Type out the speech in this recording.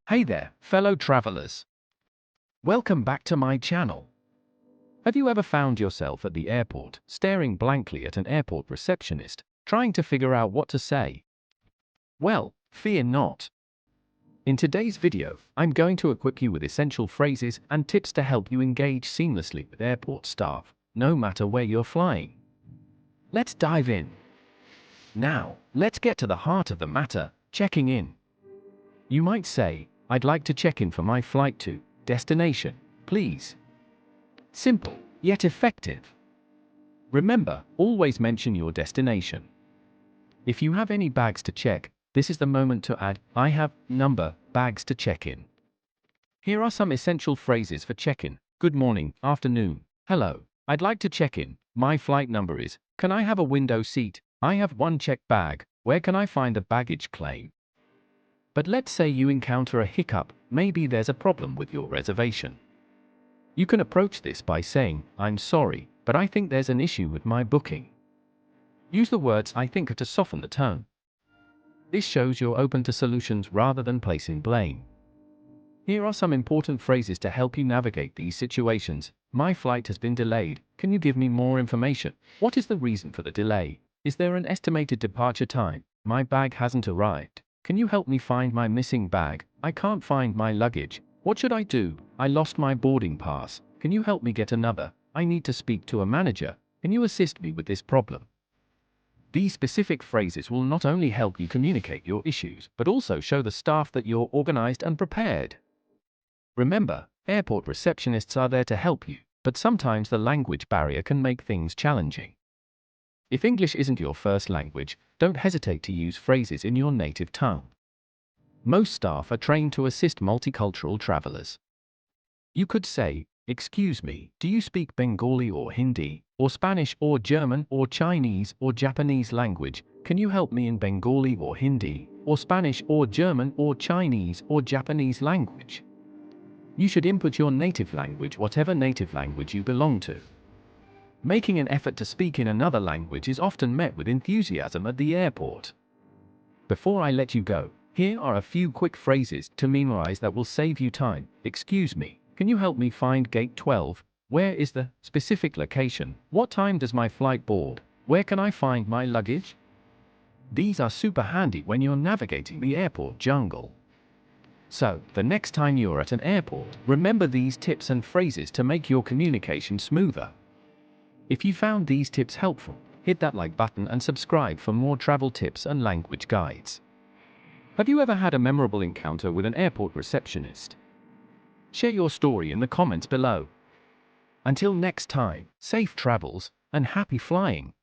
Hey there, fellow travelers. Welcome back to my channel. Have you ever found yourself at the airport, staring blankly at an airport receptionist, trying to figure out what to say? Well, fear not. In today's video, I'm going to equip you with essential phrases and tips to help you engage seamlessly with airport staff, no matter where you're flying. Let's dive in. Now, let's get to the heart of the matter, checking in. You might say, "I'd like to check in for my flight to destination, please." Simple, yet effective. Remember, always mention your destination. If you have any bags to check, this is the moment to add, "I have number bags to check in." Here are some essential phrases for check-in. Good morning, afternoon, hello. I'd like to check in. My flight number is, can I have a window seat? I have one checked bag. Where can I find a baggage claim? But let's say you encounter a hiccup, maybe there's a problem with your reservation. You can approach this by saying, "I'm sorry, but I think there's an issue with my booking." Use the words "I think" to soften the tone. This shows you're open to solutions rather than placing blame. Here are some important phrases to help you navigate these situations. My flight has been delayed. Can you give me more information? What is the reason for the delay? Is there an estimated departure time? My bag hasn't arrived. Can you help me find my missing bag? I can't find my luggage. What should I do? I lost my boarding pass. Can you help me get another? I need to speak to a manager. Can you assist me with this problem? These specific phrases will not only help you communicate your issues, but also show the staff that you're organized and prepared. Remember, airport receptionists are there to help you, but sometimes the language barrier can make things challenging. If English isn't your first language, don't hesitate to use phrases in your native tongue. Most staff are trained to assist multicultural travelers. You could say, "Excuse me, do you speak Bengali or Hindi, or Spanish or German or Chinese or Japanese language? Can you help me in Bengali or Hindi, or Spanish or German or Chinese or Japanese language?" You should input your native language, whatever native language you belong to. Making an effort to speak in another language is often met with enthusiasm at the airport. Before I let you go, here are a few quick phrases to memorize that will save you time. Excuse me, can you help me find gate 12? Where is the specific location? What time does my flight board? Where can I find my luggage? These are super handy when you're navigating the airport jungle. So, the next time you're at an airport, remember these tips and phrases to make your communication smoother. If you found these tips helpful, hit that like button and subscribe for more travel tips and language guides. Have you ever had a memorable encounter with an airport receptionist? Share your story in the comments below. Until next time, safe travels and happy flying.